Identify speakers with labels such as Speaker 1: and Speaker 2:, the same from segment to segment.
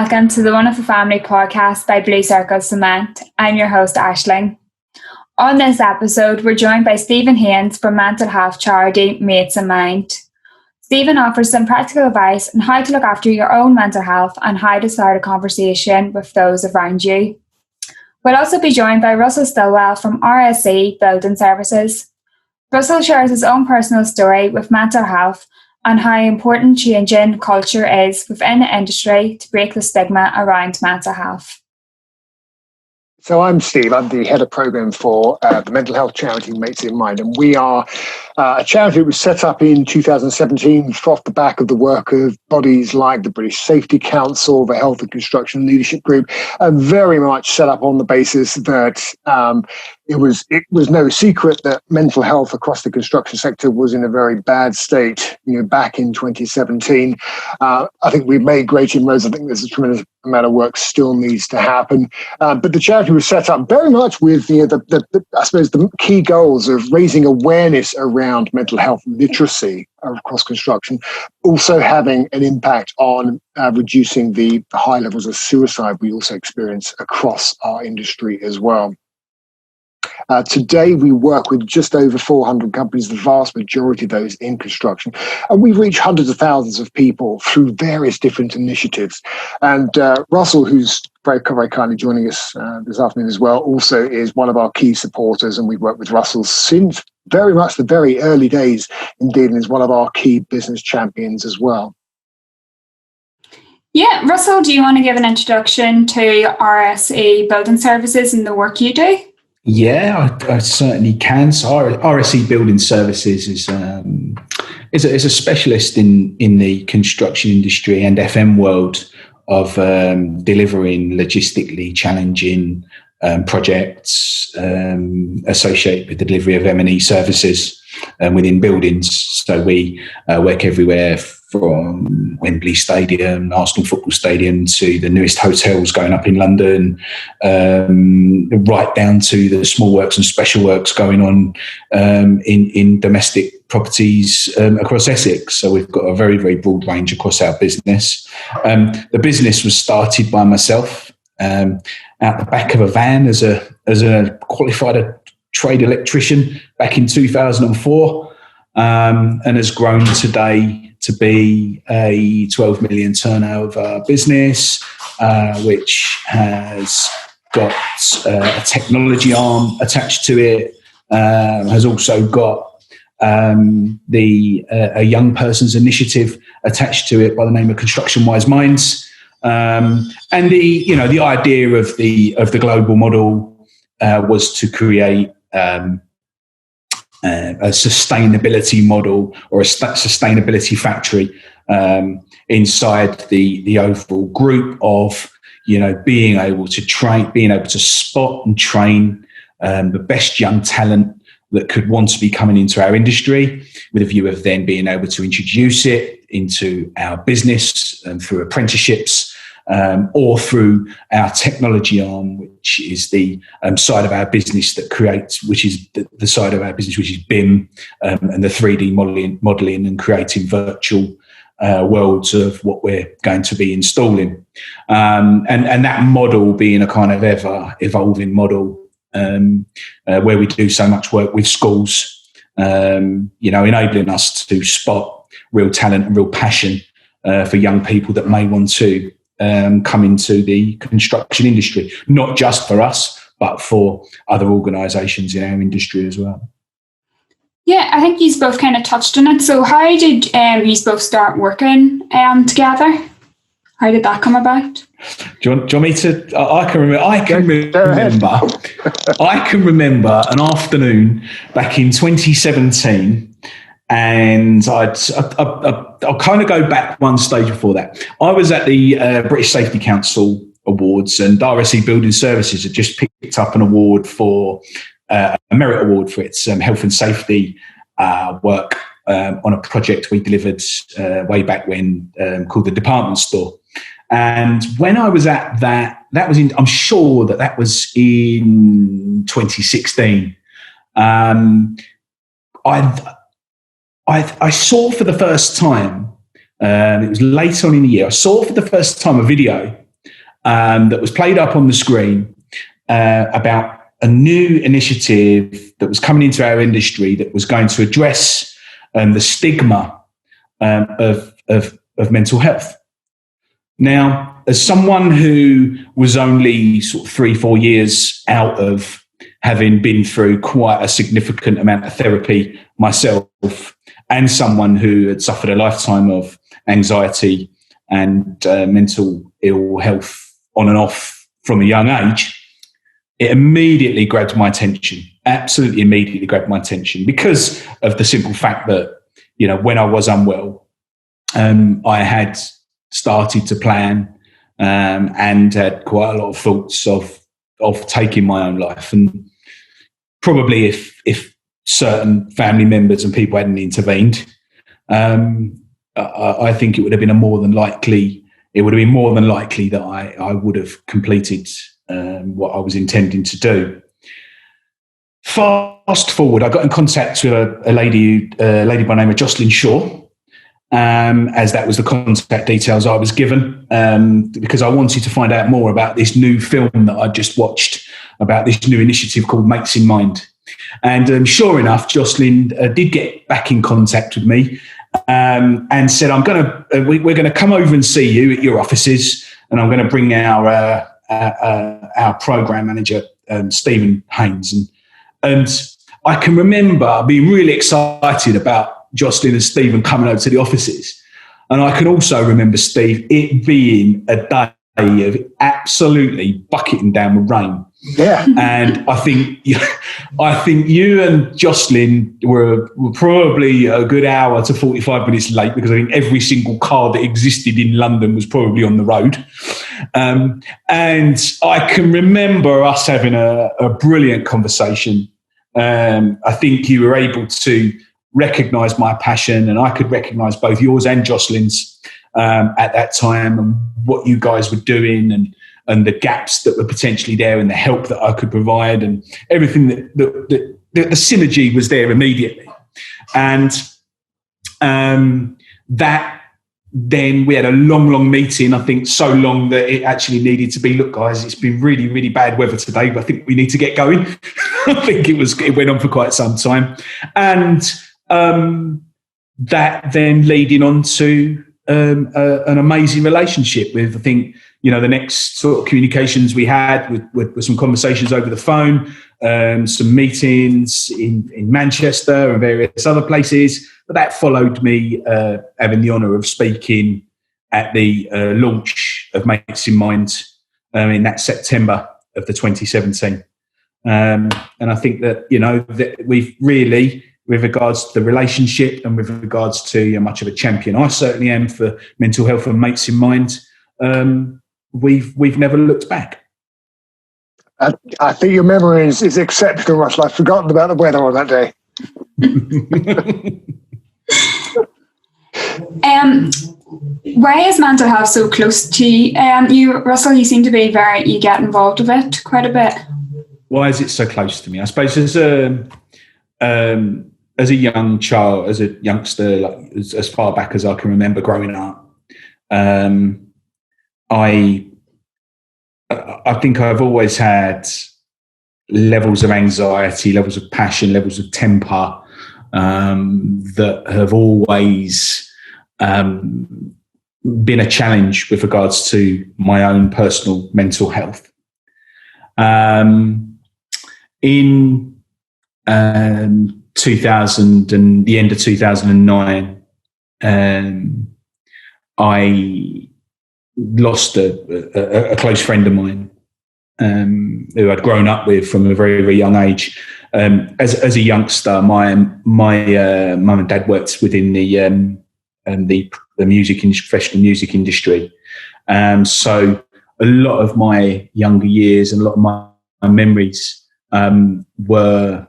Speaker 1: welcome to the One of a Family podcast by Blue Circle Cement. I'm your host, Aisling. On this episode, we're joined by Stephen Haynes from mental health charity Mates in Mind. Stephen offers some practical advice on how to look after your own mental health and how to start a conversation with those around you. We'll also be joined by Russell Stilwell from RSE Building Services. Russell shares his own personal story with mental health and how important changing culture is within the industry to break the stigma around mental health.
Speaker 2: So I'm Steve. I'm the head of program for the mental health charity Mates in Mind, and we are a charity that was set up in 2017 off the back of the work of bodies like the British Safety Council, the Health and Construction Leadership Group, and very much set up on the basis that it was no secret that mental health across the construction sector was in a very bad state. Back in 2017, I think we've made great inroads. I think there's a tremendous amount of work still needs to happen, but the charity was set up very much with the key goals of raising awareness around mental health literacy across construction, also having an impact on reducing the high levels of suicide we also experience across our industry as well. Today, we work with just over 400 companies, the vast majority of those in construction, and we reach hundreds of thousands of people through various different initiatives. And Russell, who's very, very kindly joining us this afternoon as well, also is one of our key supporters, and we've worked with Russell since very much the very early days, indeed, and is one of our key business champions as well.
Speaker 1: Yeah, Russell, do you want to give an introduction to RSE Building Services and the work you do?
Speaker 3: Yeah, I certainly can. So RSE Building Services is a specialist in the construction industry and FM world of delivering logistically challenging projects associated with the delivery of M&E services within buildings. So we work everywhere from Wembley Stadium, Arsenal Football Stadium, to the newest hotels going up in London, right down to the small works and special works going on in domestic properties across Essex. So we've got a very, very broad range across our business. The business was started by myself out the back of a van as a qualified trade electrician back in 2004, and has grown today to be a 12 million turnover business, which has got a technology arm attached to it, has also got a young person's initiative attached to it by the name of Construction Wise Minds. And the idea of the global model was to create a sustainability model or a sustainability factory inside the overall group of being able to train, being able to spot and train the best young talent that could want to be coming into our industry, with a view of then being able to introduce it into our business through apprenticeships. Or through our technology arm, which is the side of our business that creates, which is the side of our business which is BIM, and the 3D modelling and creating virtual worlds of what we're going to be installing, and that model being a kind of ever evolving model, where we do so much work with schools, enabling us to spot real talent and real passion for young people that may want to come into the construction industry, not just for us, but for other organisations in our industry as well.
Speaker 1: Yeah, I think you both kind of touched on it. So how did you both start working together? How did that come about?
Speaker 3: Do you want me to? I can remember an afternoon back in 2017. And I'll kind of go back one stage before that. I was at the British Safety Council Awards, and RSE Building Services had just picked up an award for a merit award for its health and safety work on a project we delivered way back when, called the Department Store. And when I was at that was in, I'm sure that was in 2016. I saw for the first time, it was later on in the year, I saw for the first time a video that was played up on the screen about a new initiative that was coming into our industry that was going to address the stigma of mental health. Now, as someone who was only sort of 3-4 years out of having been through quite a significant amount of therapy myself, and someone who had suffered a lifetime of anxiety and mental ill health on and off from a young age, it immediately grabbed my attention, absolutely immediately grabbed my attention, because of the simple fact that, you know, when I was unwell, I had started to plan and had quite a lot of thoughts of taking my own life. And probably if certain family members and people hadn't intervened, I think it would have been more than likely that I would have completed what I was intending to do. Fast forward, I got in contact with a lady by the name of Jocelyn Shaw, as that was the contact details I was given, because I wanted to find out more about this new film that I just watched, about this new initiative called Mates in Mind. And sure enough, Jocelyn did get back in contact with me and said, we're going to come over and see you at your offices, and I'm going to bring our program manager, Stephen Haynes. And I can remember being really excited about Jocelyn and Stephen coming over to the offices. And I can also remember, Steve, it being a day of absolutely bucketing down with rain.
Speaker 2: Yeah.
Speaker 3: And I think you and Jocelyn were probably a good hour to 45 minutes late, because I think every single car that existed in London was probably on the road. And I can remember us having a brilliant conversation. I think you were able to recognise my passion, and I could recognise both yours and Jocelyn's at that time, and what you guys were doing, and the gaps that were potentially there, and the help that I could provide, and everything that the synergy was there immediately. And that then we had a long meeting, I think so long that it actually needed to be, look guys, it's been really, really bad weather today, but I think we need to get going. I think it went on for quite some time. And that then leading on to an amazing relationship with, I think, you know, the next sort of communications we had with some conversations over the phone, some meetings in Manchester and various other places. But that followed me having the honour of speaking at the launch of Mates in Mind in that September of the 2017. And I think that, you know, that we've really, with regards to the relationship and with regards to how much of a champion I certainly am for mental health and Mates in Mind, we've never looked back.
Speaker 2: I think your memory is exceptional, Russell. I've forgotten about the weather on that day.
Speaker 1: Why is mental health so close to you, Russell? You seem to be you get involved with it quite a bit.
Speaker 3: Why is it so close to me? I suppose as a young child, as a youngster, like, as far back as I can remember growing up, I think I've always had levels of anxiety, levels of passion, levels of temper that have always been a challenge with regards to my own personal mental health. In 2000 and the end of 2009, I lost a close friend of mine who I'd grown up with from a very, very young age. As a youngster, my mum and dad worked within the professional music industry. So a lot of my younger years and a lot of my memories were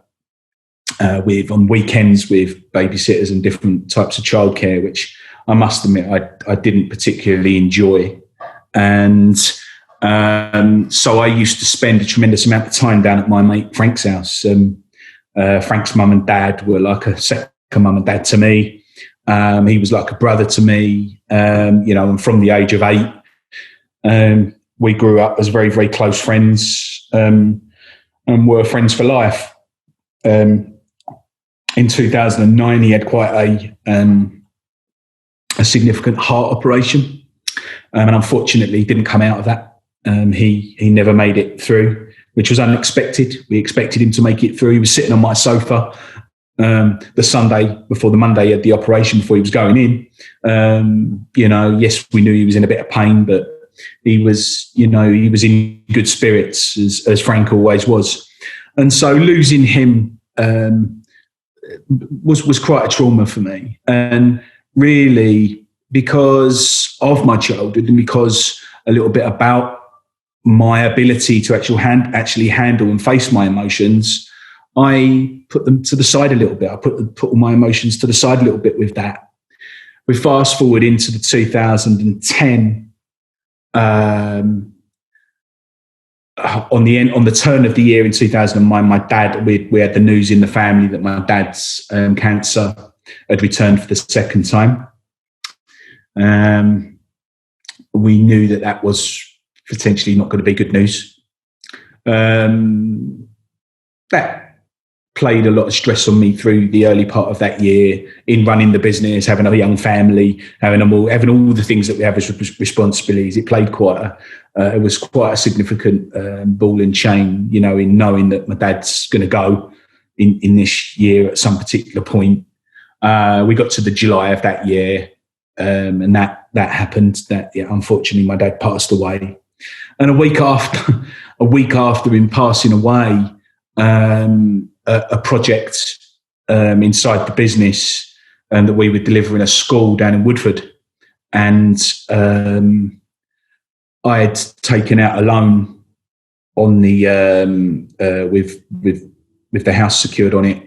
Speaker 3: on weekends with babysitters and different types of childcare, which I must admit I didn't particularly enjoy. And so I used to spend a tremendous amount of time down at my mate Frank's house. Frank's mum and dad were like a second mum and dad to me. He was like a brother to me, and from the age of 8, we grew up as very, very close friends, and were friends for life. In 2009, he had quite a significant heart operation, and unfortunately didn't come out of that. He never made it through, which was unexpected. We expected him to make it through. He was sitting on my sofa the Sunday before the Monday he had the operation, before he was going in. Yes, we knew he was in a bit of pain, but he was in good spirits, as Frank always was. And so losing him was quite a trauma for me. And really, because of my childhood and because a little bit about my ability to actually handle and face my emotions, I put them to the side a little bit. I put all my emotions to the side a little bit with that. We fast forward into the 2010, on the turn of the year in 2009, my dad, we had the news in the family that my dad's cancer had returned for the second time. We knew that was potentially not going to be good news. That played a lot of stress on me through the early part of that year in running the business, having a young family, having all the things that we have as responsibilities. It played it was quite a significant ball and chain, in knowing that my dad's going to go in this year at some particular point. We got to the July of that year, and that happened. Unfortunately, my dad passed away, and a week after him passing away, a project inside the business that we were delivering a school down in Woodford, and I had taken out a loan on the with the house secured on it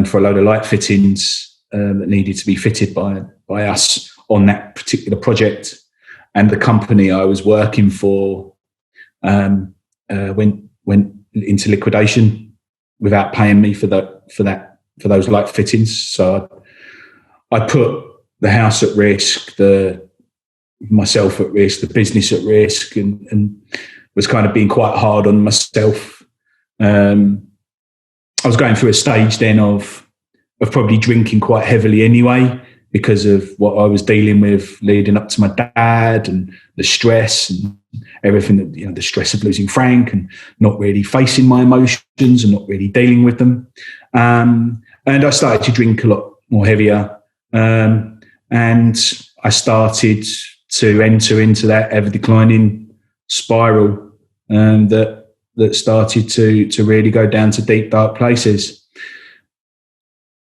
Speaker 3: for a load of light fittings that needed to be fitted by us on that particular project. And the company I was working for went into liquidation without paying me for those light fittings. So I put the house at risk, myself at risk, the business at risk, and was kind of being quite hard on myself. I was going through a stage then of probably drinking quite heavily anyway, because of what I was dealing with leading up to my dad and the stress and everything that, the stress of losing Frank and not really facing my emotions and not really dealing with them. And I started to drink a lot more heavier. And I started to enter into that ever declining spiral that started to really go down to deep, dark places.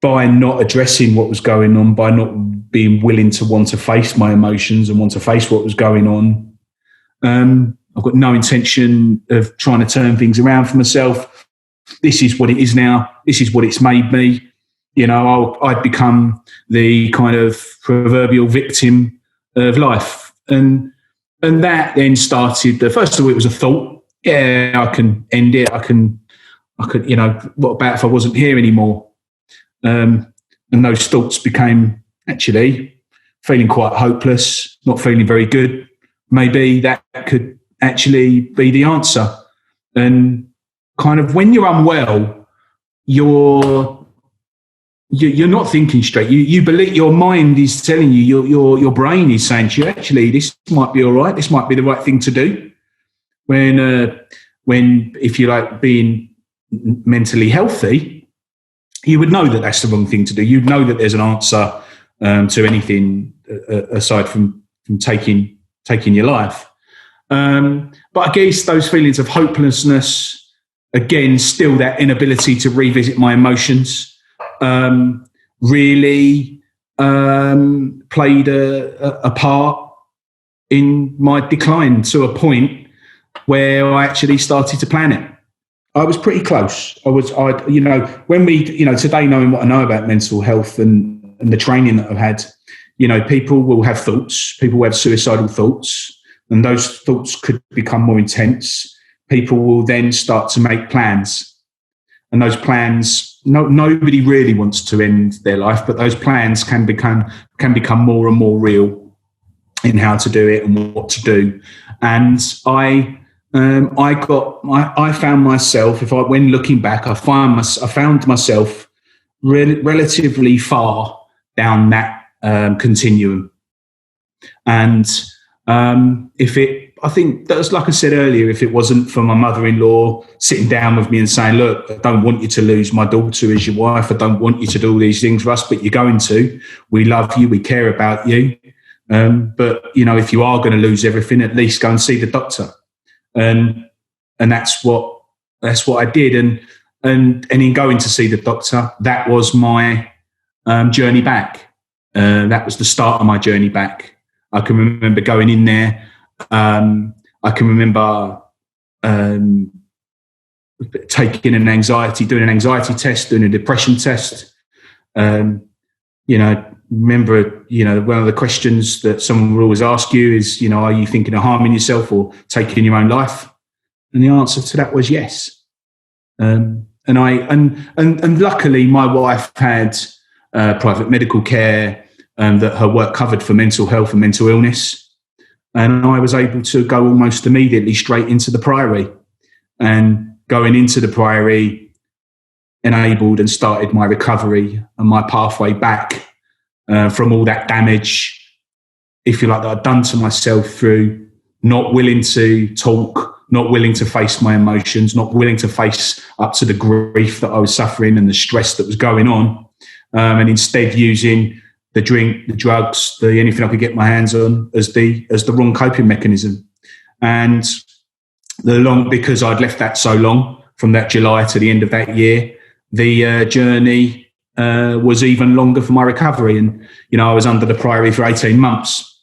Speaker 3: By not addressing what was going on, by not being willing to want to face my emotions and want to face what was going on, I've got no intention of trying to turn things around for myself. This is what it is now. This is what it's made me. I'd become the kind of proverbial victim of life. And that then started, first of all, it was a thought. Yeah, I can end it. I could, what about if I wasn't here anymore? And those thoughts became actually feeling quite hopeless, not feeling very good. Maybe that could actually be the answer. And kind of when you're unwell, you're not thinking straight. You believe, your mind is telling you, your brain is saying to you, actually, this might be all right. This might be the right thing to do. When if you like being mentally healthy, you would know that that's the wrong thing to do. You'd know that there's an answer to anything aside from taking your life. But I guess those feelings of hopelessness, again, still that inability to revisit my emotions, really played a part in my decline to a point where I actually started to plan it. I was pretty close. When we, today, knowing what I know about mental health and the training that I've had, people will have thoughts, people will have suicidal thoughts, and those thoughts could become more intense. People will then start to make plans. And those plans, nobody really wants to end their life, but those plans can become more and more real in how to do it and what to do. And I found myself, when looking back, I found myself relatively far down that continuum. And I think that's, like I said earlier, if it wasn't for my mother-in-law sitting down with me and saying, look, I don't want you to lose my daughter as your wife. I don't want you to do all these things, Russ, but you're going to. We love you. We care about you. But, if you are going to lose everything, at least go and see the doctor. And that's what I did. And in going to see the doctor, that was my journey back. That was the start of my journey back. I can remember going in there. I can remember doing an anxiety test, doing a depression test. Remember, one of the questions that someone will always ask you is, are you thinking of harming yourself or taking your own life? And the answer to that was yes. And luckily my wife had private medical care that her work covered for mental health and mental illness. And I was able to go almost immediately straight into the Priory. And going into the Priory enabled and started my recovery and my pathway back from all that damage, if you like, that I'd done to myself through not willing to talk, not willing to face my emotions, not willing to face up to the grief that I was suffering and the stress that was going on, and instead using the drink, the drugs, anything I could get my hands on as the wrong coping mechanism. And because I'd left that so long, from that July to the end of that year, the journey was even longer for my recovery. And, I was under the Priory for 18 months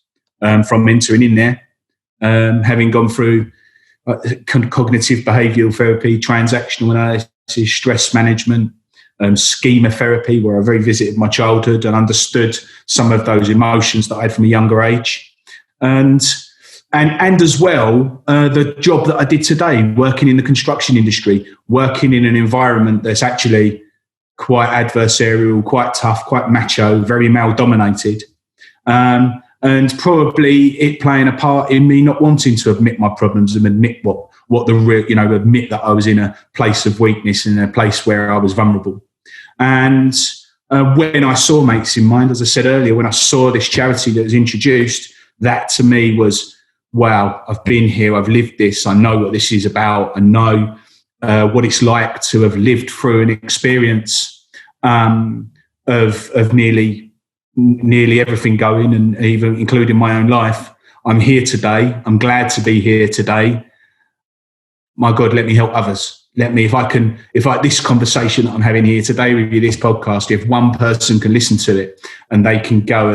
Speaker 3: from entering in there, having gone through cognitive behavioural therapy, transactional analysis, stress management, schema therapy, where I revisited my childhood and understood some of those emotions that I had from a younger age. And as well, the job that I did today, working in the construction industry, working in an environment that's actually quite adversarial, quite tough, quite macho, very male-dominated, and probably it playing a part in me not wanting to admit my problems and admit admit that I was in a place of weakness and a place where I was vulnerable. And when I saw Mates in Mind, as I said earlier, when I saw this charity that was introduced, that to me was, wow, I've been here, I've lived this, I know what this is about, I know what it's like to have lived through an experience of nearly everything going, and even including my own life. I'm here today. I'm glad to be here today. My God, let me help others. If this conversation that I'm having here today with you, this podcast, if one person can listen to it and they can go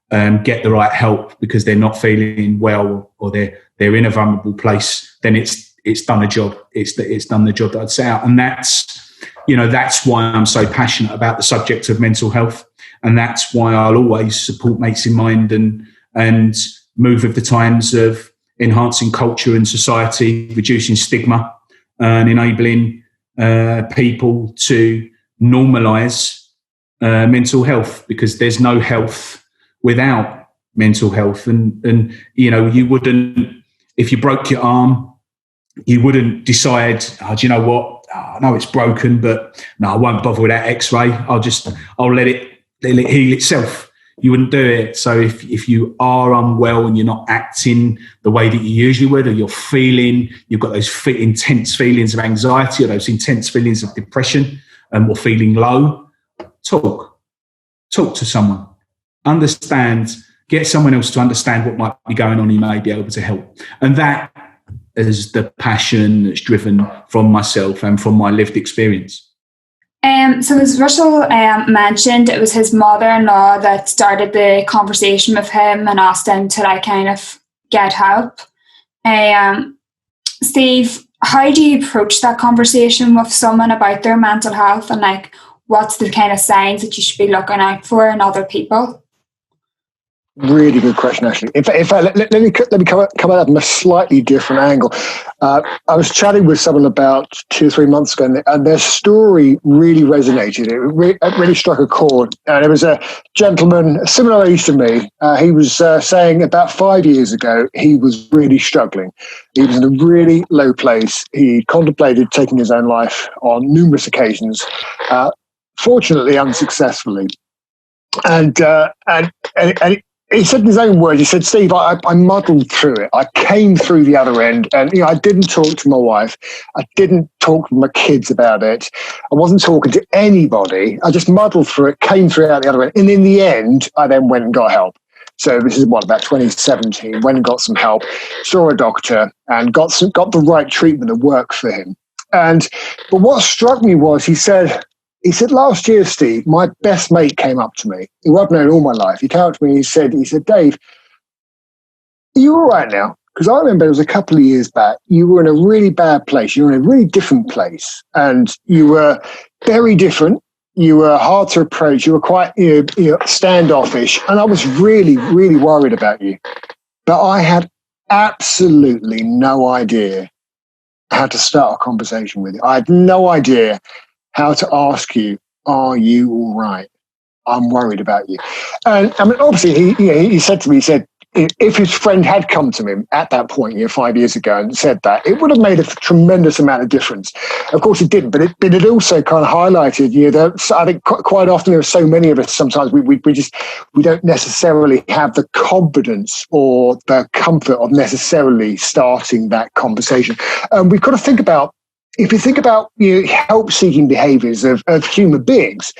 Speaker 3: and get the right help because they're not feeling well or they're in a vulnerable place, then it's done a job. It's done the job that I'd set out. And that's why I'm so passionate about the subject of mental health. And that's why I'll always support Mates in Mind and move with the times of enhancing culture and society, reducing stigma, and enabling people to normalise mental health, because there's no health without mental health. And you wouldn't, if you broke your arm, you wouldn't decide, do you know what? I know it's broken, but no, I won't bother with that X-ray. I'll let it heal itself. You wouldn't do it. So if you are unwell and you're not acting the way that you usually would, or you've got those intense feelings of anxiety or those intense feelings of depression, or feeling low, talk to someone, understand, get someone else to understand what might be going on. You may be able to help. And that is the passion that's driven from myself and from my lived experience.
Speaker 1: So as Russell mentioned, it was his mother-in-law that started the conversation with him and asked him to kind of get help. Steve, how do you approach that conversation with someone about their mental health, and what's the kind of signs that you should be looking out for in other people?
Speaker 2: Really good question, actually. In fact, let me come at it from a slightly different angle. I was chatting with someone about 2 or 3 months ago, and their story really resonated. It really struck a chord. And it was a gentleman, a similar age to me. He was saying about 5 years ago, he was really struggling. He was in a really low place. He contemplated taking his own life on numerous occasions, fortunately unsuccessfully. And he said in his own words, he said, Steve, I muddled through it. I came through the other end, and I didn't talk to my wife. I didn't talk to my kids about it. I wasn't talking to anybody. I just muddled through it, came through out the other end. And in the end, I then went and got help. So this is about 2017, went and got some help, saw a doctor, and got the right treatment that worked for him. But what struck me was he said, last year, Steve, my best mate came up to me, who I've known all my life. He came up to me and he said, Dave, are you all right now? Because I remember it was a couple of years back, you were in a really bad place. You were in a really different place, and you were very different. You were hard to approach. You were quite standoffish. And I was really, really worried about you. But I had absolutely no idea how to start a conversation with you. I had no idea how to ask you, are you all right? I'm worried about you. And I mean, obviously, he said to me, he said, if his friend had come to him at that point, 5 years ago, and said that, it would have made a tremendous amount of difference. Of course, it didn't, but it also kind of highlighted, that I think quite often there are so many of us. Sometimes we don't necessarily have the confidence or the comfort of necessarily starting that conversation. We've got to think about. If you think about help-seeking behaviours of human beings,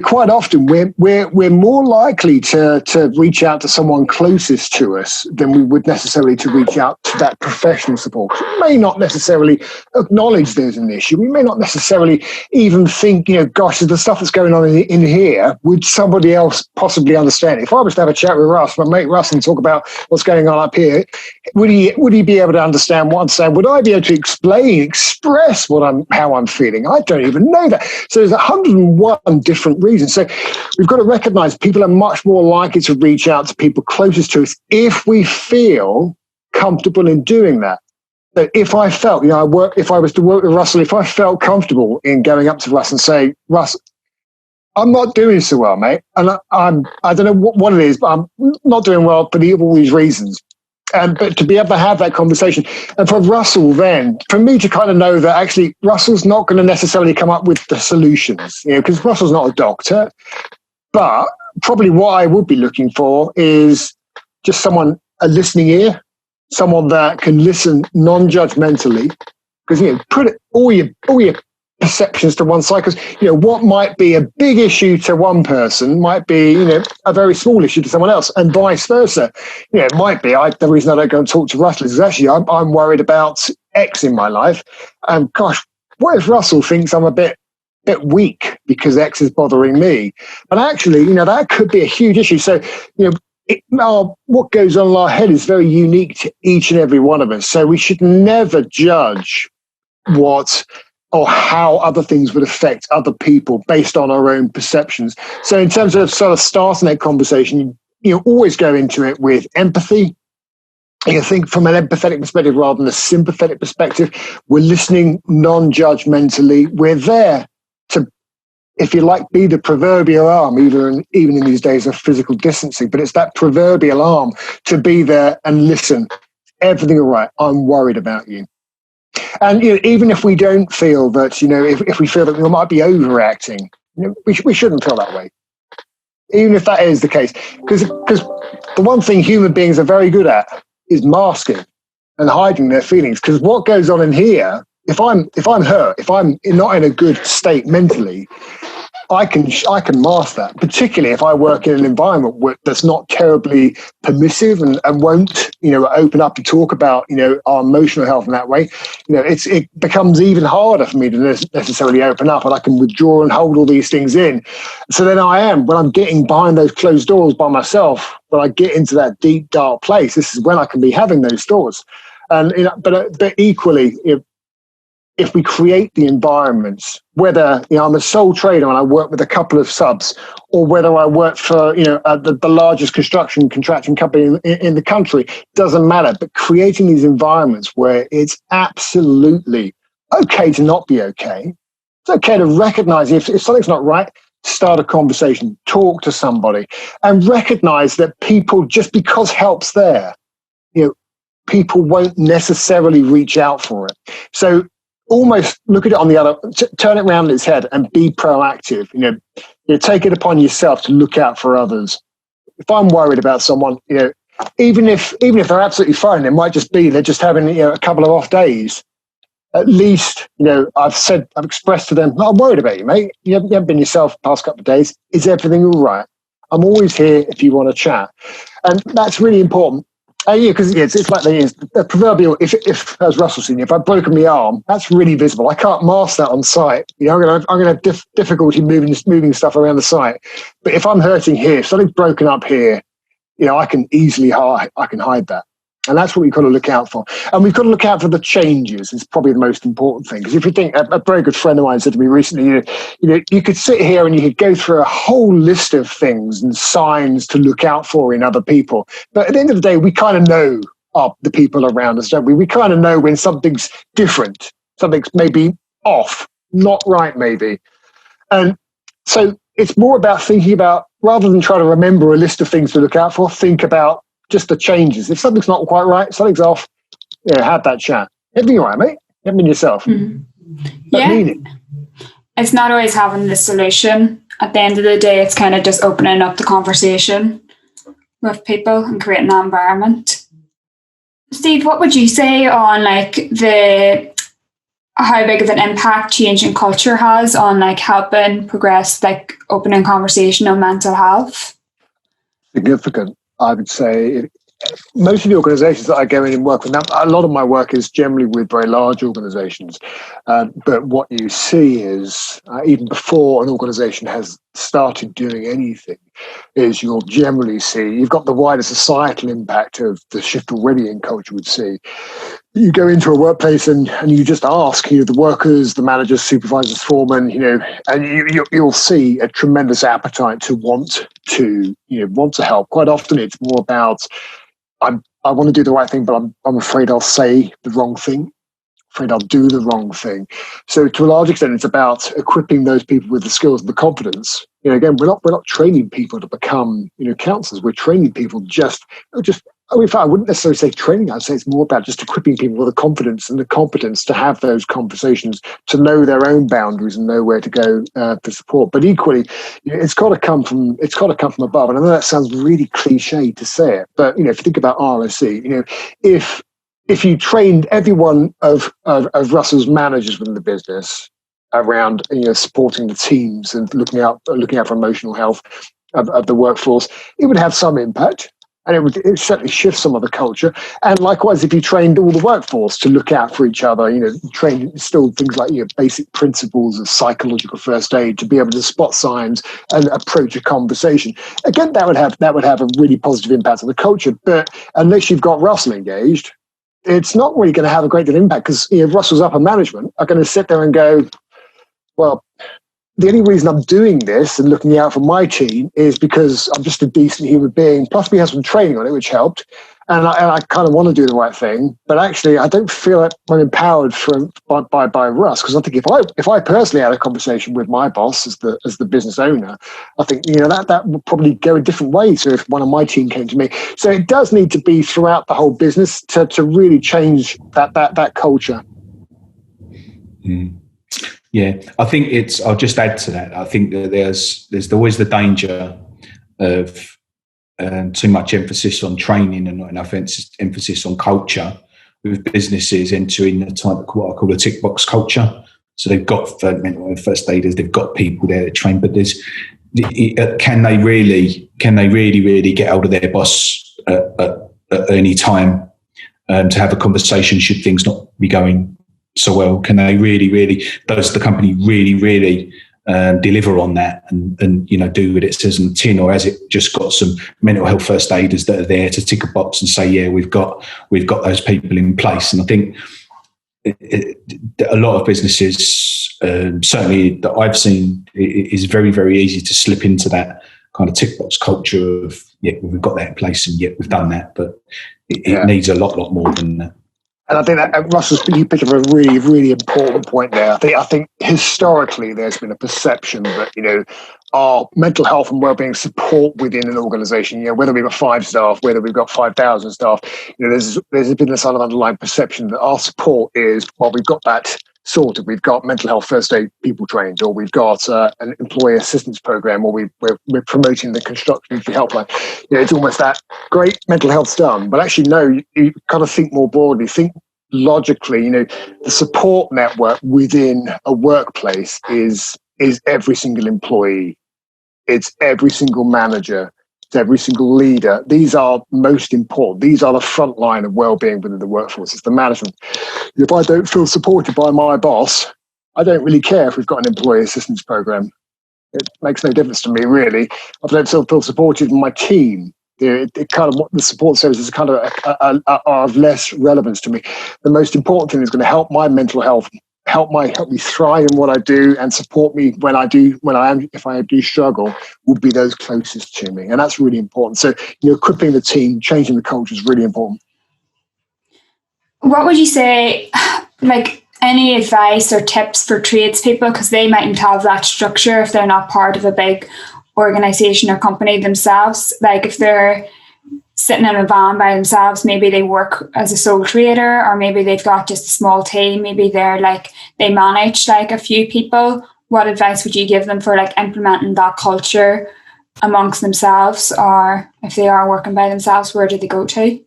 Speaker 2: quite often we're more likely to reach out to someone closest to us than we would necessarily to reach out to that professional support. We may not necessarily acknowledge there's an issue. We may not necessarily even think, gosh, the stuff that's going on in here, would somebody else possibly understand? If I was to have a chat with Russ, my mate Russ, and talk about what's going on up here, would he be able to understand what I'm saying? Would I be able to express how I'm feeling? I don't even know that. So there's 101 different reasons. So we've got to recognize people are much more likely to reach out to people closest to us if we feel comfortable in doing that. So if I felt, if I was to work with Russell, if I felt comfortable in going up to Russ and say, Russ, I'm not doing so well, mate. And I don't know what it is, but I'm not doing well for all these reasons. But to be able to have that conversation, and for Russell then, for me to kind of know that actually Russell's not going to necessarily come up with the solutions, because Russell's not a doctor, but probably what I would be looking for is just a listening ear, someone that can listen non-judgmentally, because, put all your perceptions to one side, because what might be a big issue to one person might be a very small issue to someone else, and vice versa. It might be the reason I don't go and talk to Russell is actually I'm worried about X in my life, and gosh, what if Russell thinks I'm a bit weak because X is bothering me? And actually that could be a huge issue. So what goes on in our head is very unique to each and every one of us, so we should never judge what or how other things would affect other people based on our own perceptions. So in terms of sort of starting that conversation, you always go into it with empathy. You think from an empathetic perspective rather than a sympathetic perspective. We're listening non-judgmentally. We're there to, if you like, be the proverbial arm, even in these days of physical distancing. But it's that proverbial arm to be there and listen. Everything all right? I'm worried about you. And even if we don't feel that, if we feel that we might be overreacting, we shouldn't feel that way. Even if that is the case, because the one thing human beings are very good at is masking and hiding their feelings. Because what goes on in here, if I'm hurt, if I'm not in a good state mentally, I can mask that, particularly if I work in an environment that's not terribly permissive and won't, open up to talk about, our emotional health in that way. It becomes even harder for me to necessarily open up, and I can withdraw and hold all these things in. So then when I'm getting behind those closed doors by myself, when I get into that deep, dark place, this is when I can be having those thoughts. And, but equally, if we create the environments, whether I'm a sole trader and I work with a couple of subs, or whether I work for the largest contracting company in the country, doesn't matter. But creating these environments where it's absolutely okay to not be okay. It's okay to recognize if something's not right, start a conversation, talk to somebody, and recognize that people, just because help's there, people won't necessarily reach out for it. So almost look at it on the other, turn it around in its head and be proactive. Take it upon yourself to look out for others. If I'm worried about someone, even if they're absolutely fine, it might just be they're just having a couple of off days. At least, I've expressed to them, I'm worried about you, mate. You haven't been yourself the past couple of days. Is everything all right? I'm always here if you want to chat. And that's really important. Because it's like the proverbial, if as Russell said, if I've broken my arm, that's really visible. I can't mask that on site. I'm going to have difficulty moving stuff around the site. But if I'm hurting here, if something's broken up here, I can easily hide that. And that's what we've got to look out for. And we've got to look out for the changes. It's probably the most important thing. Because if you think, a very good friend of mine said to me recently, you could sit here and you could go through a whole list of things and signs to look out for in other people. But at the end of the day, we kind of know the people around us, don't we? We kind of know when something's different, something's maybe off, not right maybe. And so it's more about thinking about, rather than trying to remember a list of things to look out for, think about just the changes. If something's not quite right, something's off, have that chat. Everything all right, mate? Everything yourself.
Speaker 1: Mm-hmm. Yeah. It's not always having the solution. At the end of the day, it's kind of just opening up the conversation with people and creating that environment. Steve, what would you say on how big of an impact change in culture has on helping progress opening conversation on mental health?
Speaker 2: Significant. I would say most of the organizations that I go in and work with, now a lot of my work is generally with very large organizations, but what you see is even before an organization has started doing anything, is you'll generally see, you've got the wider societal impact of the shift already in culture we'd see. You go into a workplace and you just ask, the workers, the managers, supervisors, foremen, and you'll see a tremendous appetite to want to help. Quite often it's more about, I want to do the right thing, but I'm afraid I'll say the wrong thing. Afraid I'll do the wrong thing. So to a large extent, it's about equipping those people with the skills and the confidence. Again, we're not training people to become, counselors. We're training people in fact, I wouldn't necessarily say training. I'd say it's more about just equipping people with the confidence and the competence to have those conversations, to know their own boundaries and know where to go for support. But equally, it's got to come from above. And I know that sounds really cliche to say it, but if you think about RSE, if you trained every one of Russell's managers within the business around supporting the teams and looking out for emotional health of the workforce, it would have some impact. And it would certainly shift some of the culture. And likewise, if you trained all the workforce to look out for each other, train still things like basic principles of psychological first aid to be able to spot signs and approach a conversation. Again, that would have a really positive impact on the culture. But unless you've got Russell engaged, it's not really going to have a great deal of impact, because Russell's upper management are going to sit there and go, well, the only reason I'm doing this and looking out for my team is because I'm just a decent human being. Plus, we had some training on it, which helped. And I kind of want to do the right thing. But actually, I don't feel like I'm empowered by Russ, because I think if I personally had a conversation with my boss as the business owner, I think that would probably go a different way. So if one of my team came to me, so it does need to be throughout the whole business to really change that culture.
Speaker 3: Mm. Yeah, I think I'll just add to that. I think that there's always the danger of too much emphasis on training and not enough emphasis on culture, with businesses entering the type of what I call a tick box culture. So they've got mental health first aiders, they've got people there that train, but can they really get hold of their boss at any time to have a conversation should things not be going so well? Can they does the company really deliver on that and do what it says on the tin, or has it just got some mental health first aiders that are there to tick a box and say, yeah, we've got those people in place? And I think a lot of businesses, certainly that I've seen, it is very, very easy to slip into that kind of tick box culture of, we've got that in place and we've done that, but it needs a lot more than that.
Speaker 2: And I think that Russell, you picked up a really, really important point there. I think historically there's been a perception that, our mental health and wellbeing support within an organisation, whether we've got 5 staff, whether we've got 5,000 staff, there's been a sort of underlying perception that our support is, well, we've got that sorted. We've got mental health first aid people trained, or we've got an employee assistance program, or we're promoting the construction industry helpline. It's almost that great mental health's done, but actually no, you kind of think more broadly, think logically. The support network within a workplace is every single employee, it's every single manager, it's every single leader. These are most important. These are the front line of well-being within the workforce. It's the management. If I don't feel supported by my boss, I don't really care if we've got an employee assistance program. It makes no difference to me, really. If I don't feel supported in my team, it kind of, the support services kind of are of less relevance to me. The most important thing is going to help my mental health, help me thrive in what I do, and support me if I do struggle, will be those closest to me, and that's really important. So, equipping the team, changing the culture is really important.
Speaker 1: What would you say, any advice or tips for tradespeople, because they mightn't have that structure if they're not part of a big organisation or company themselves? Like if they're sitting in a van by themselves, maybe they work as a sole trader, or maybe they've got just a small team, maybe they manage a few people. What advice would you give them for implementing that culture amongst themselves? Or if they are working by themselves, where do they go to?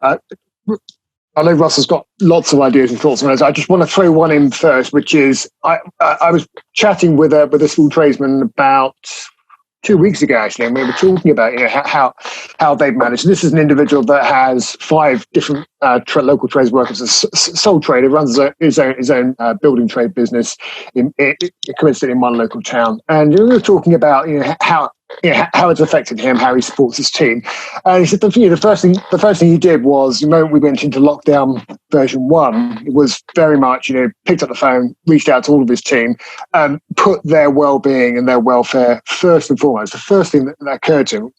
Speaker 2: I know Russell's got lots of ideas and thoughts on this. I just want to throw one in first, which is I was chatting with a small tradesman about 2 weeks ago, actually, and we were talking about how they've managed. This is an individual that has 5 different local trades workers, a sole trader, runs his own building trade business, coincidentally in one local town. And we were talking about how it's affected him, how he supports his team. And he said the first thing he did was, the moment we went into lockdown version 1, it was very much, picked up the phone, reached out to all of his team, put their well-being and their welfare first and foremost. The first thing that occurred to him,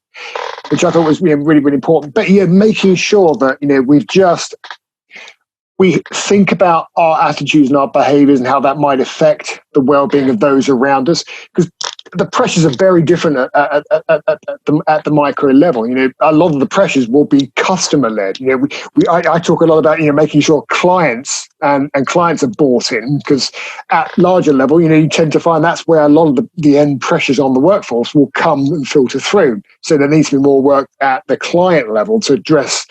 Speaker 2: which I thought was really, really important. But making sure that we think about our attitudes and our behaviours and how that might affect the well-being of those around us, because the pressures are very different at the micro level. A lot of the pressures will be customer led. I talk a lot about making sure clients and clients are bought in, because at larger level, you tend to find that's where a lot of the end pressures on the workforce will come and filter through. So there needs to be more work at the client level to address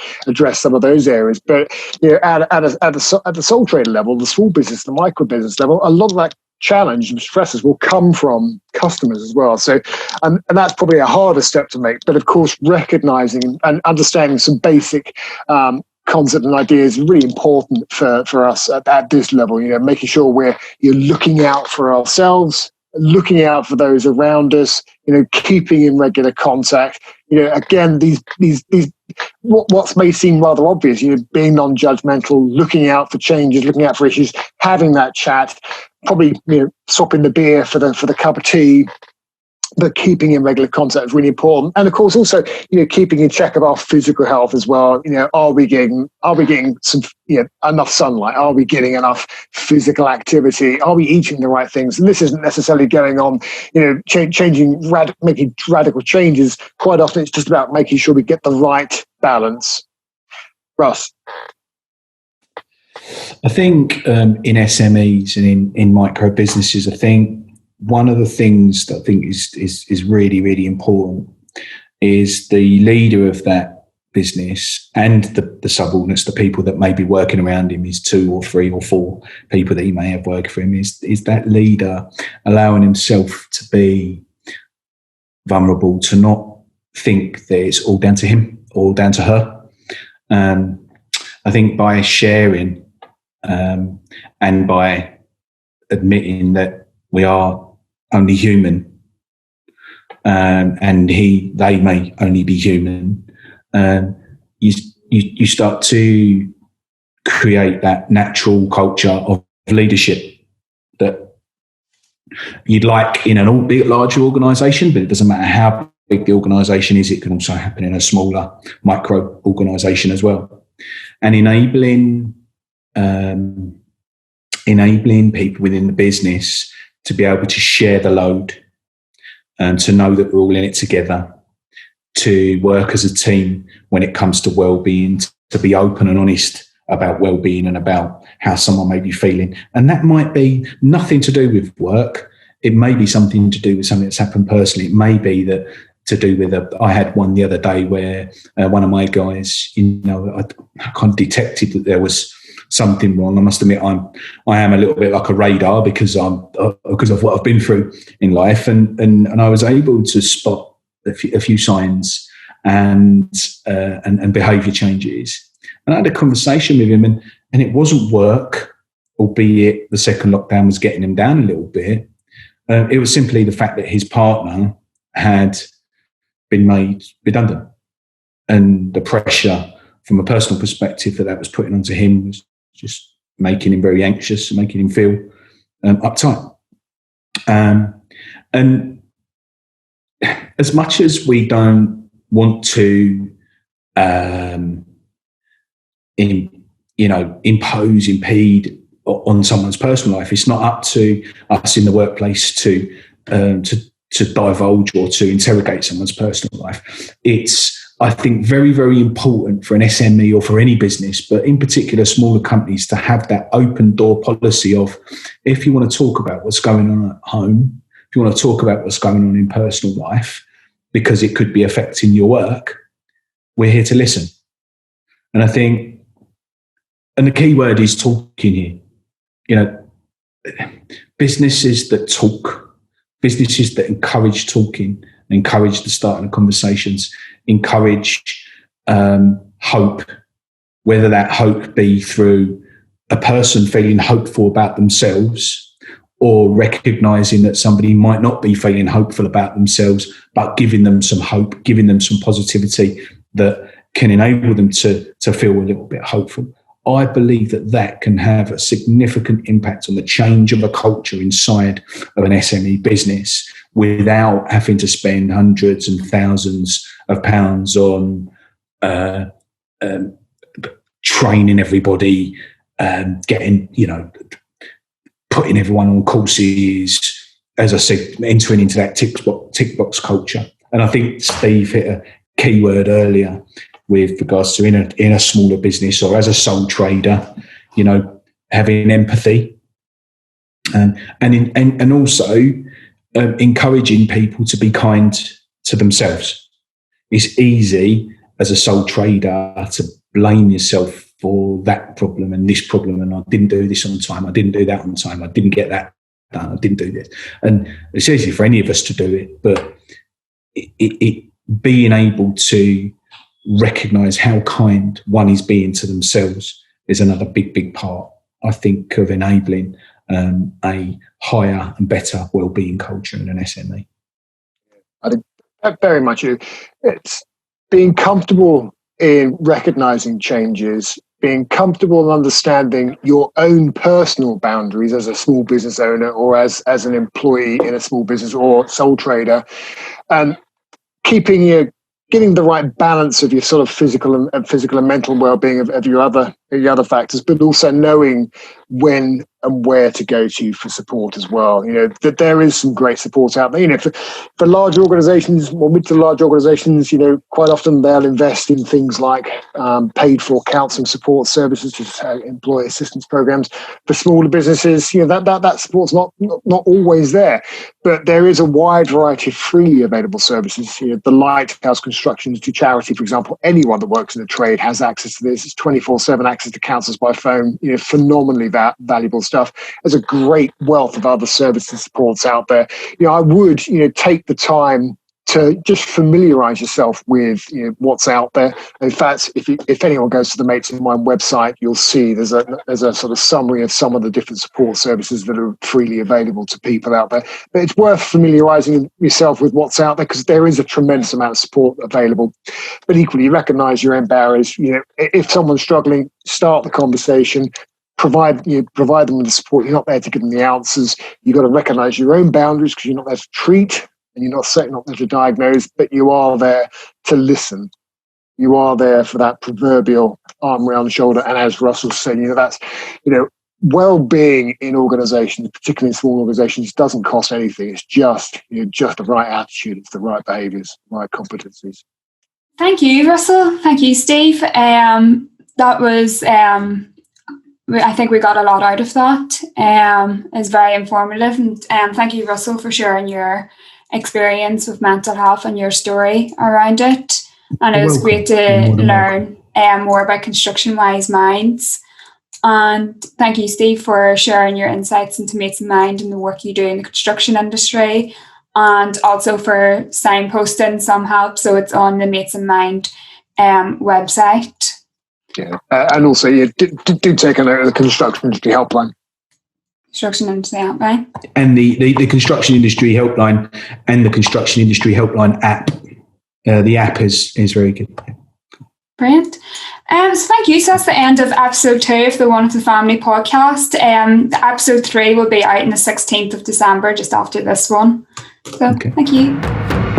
Speaker 2: some of those areas. But at the sole trader level, the small business, the micro business level, a lot of that challenge and stresses will come from customers as well. So, and that's probably a harder step to make. But of course, recognizing and understanding some basic concepts and ideas is really important for us at this level. Making sure you're looking out for ourselves, looking out for those around us. Keeping in regular contact. Again, these what may seem rather obvious. Being non-judgmental, looking out for changes, looking out for issues, having that chat. Probably swapping the beer for the cup of tea, but keeping in regular contact is really important. And of course, also keeping in check of our physical health as well. Are we getting some enough sunlight? Are we getting enough physical activity? Are we eating the right things? And this isn't necessarily going on making radical changes. Quite often, it's just about making sure we get the right balance. Russ.
Speaker 3: I think in SMEs and in micro businesses, I think one of the things that I think is really, really important is the leader of that business and the subordinates, the people that may be working around him, is 2 or 3 or 4 people that he may have working for him, is that leader allowing himself to be vulnerable, to not think that it's all down to him or down to her. I think by sharing and by admitting that we are only human, and they may only be human, you start to create that natural culture of leadership that you'd like in an albeit larger organisation, but it doesn't matter how big the organisation is, it can also happen in a smaller micro organisation as well. And enabling people within the business to be able to share the load and to know that we're all in it together, to work as a team when it comes to well-being, to be open and honest about well-being and about how someone may be feeling. And that might be nothing to do with work. It may be something to do with something that's happened personally. It may be that to do with I had one the other day where one of my guys, I kind of detected that there was something wrong. I must admit, I am a little bit like a radar because of what I've been through in life, and I was able to spot a few signs and behaviour changes. And I had a conversation with him, and it wasn't work, albeit the second lockdown was getting him down a little bit. It was simply the fact that his partner had been made redundant, and the pressure from a personal perspective that was putting onto him was just making him very anxious and making him feel uptight. And as much as we don't want to impede on someone's personal life, it's not up to us in the workplace to divulge or to interrogate someone's personal life. It's, I think, very, very important for an SME or for any business, but in particular smaller companies, to have that open door policy of, if you want to talk about what's going on at home, if you want to talk about what's going on in personal life, because it could be affecting your work, we're here to listen. And I think, and the key word is talking here. Businesses that talk, businesses that encourage talking, encourage the starting of conversations, encourage hope, whether that hope be through a person feeling hopeful about themselves or recognising that somebody might not be feeling hopeful about themselves, but giving them some hope, giving them some positivity that can enable them to feel a little bit hopeful. I believe that can have a significant impact on the change of a culture inside of an SME business without having to spend hundreds and thousands of pounds on training everybody, putting everyone on courses, as I said, entering into that tick box culture. And I think Steve hit a key word earlier with regards to in a smaller business or as a sole trader, having empathy and also encouraging people to be kind to themselves. It's easy as a sole trader to blame yourself for that problem and this problem, and I didn't do this on time, I didn't do that on time, I didn't get that done, I didn't do this. And it's easy for any of us to do it, but it being able to recognise how kind one is being to themselves is another big part, I think, of enabling a higher and better wellbeing culture in an SME.
Speaker 2: I think very much it's being comfortable in recognising changes, being comfortable in understanding your own personal boundaries as a small business owner or as an employee in a small business or sole trader, and getting the right balance of your sort of physical and mental well-being of your other factors, but also knowing when and where to go to for support as well. That there is some great support out there. For large organizations or mid to large organizations, quite often they'll invest in things like paid for counseling support services, just employee assistance programs. For smaller businesses, that support's not always there, but there is a wide variety of freely available services. The Lighthouse Constructions to charity, for example. Anyone that works in the trade has access to this. It's 24/7 access to counsellors by phone. Phenomenally valuable stuff. There's a great wealth of other services and supports out there. I would take the time to just familiarise yourself with what's out there. In fact, if anyone goes to the Mates in Mind website, you'll see there's a sort of summary of some of the different support services that are freely available to people out there. But it's worth familiarising yourself with what's out there, because there is a tremendous amount of support available. But equally, recognise your own barriers. If someone's struggling, start the conversation. Provide them with the support. You're not there to give them the answers. You've got to recognise your own boundaries, because you're not there to treat, and you're not there to diagnose, but you are there to listen. You are there for that proverbial arm around the shoulder. And as Russell said, that's, well-being in organisations, particularly in small organisations, doesn't cost anything. It's just the right attitude, it's the right behaviours, right competencies.
Speaker 1: Thank you, Russell. Thank you, Steve. That was, I think we got a lot out of that. It's very informative. And thank you, Russell, for sharing your experience with mental health and your story around it. And it was great to learn more about Construction Wise Minds. And thank you, Steve, for sharing your insights into Mates in Mind and the work you do in the construction industry, and also for signposting some help. So it's on the Mates in Mind website.
Speaker 2: Yeah, and also do take a note of the construction industry helpline.
Speaker 1: Construction industry helpline.
Speaker 3: And the construction industry helpline and the construction industry helpline app. The app is very good.
Speaker 1: Brilliant. So thank you. So that's the end of episode 2 of the One of the Family podcast. The episode 3 will be out on the 16th of December, just after this one. So Thank you.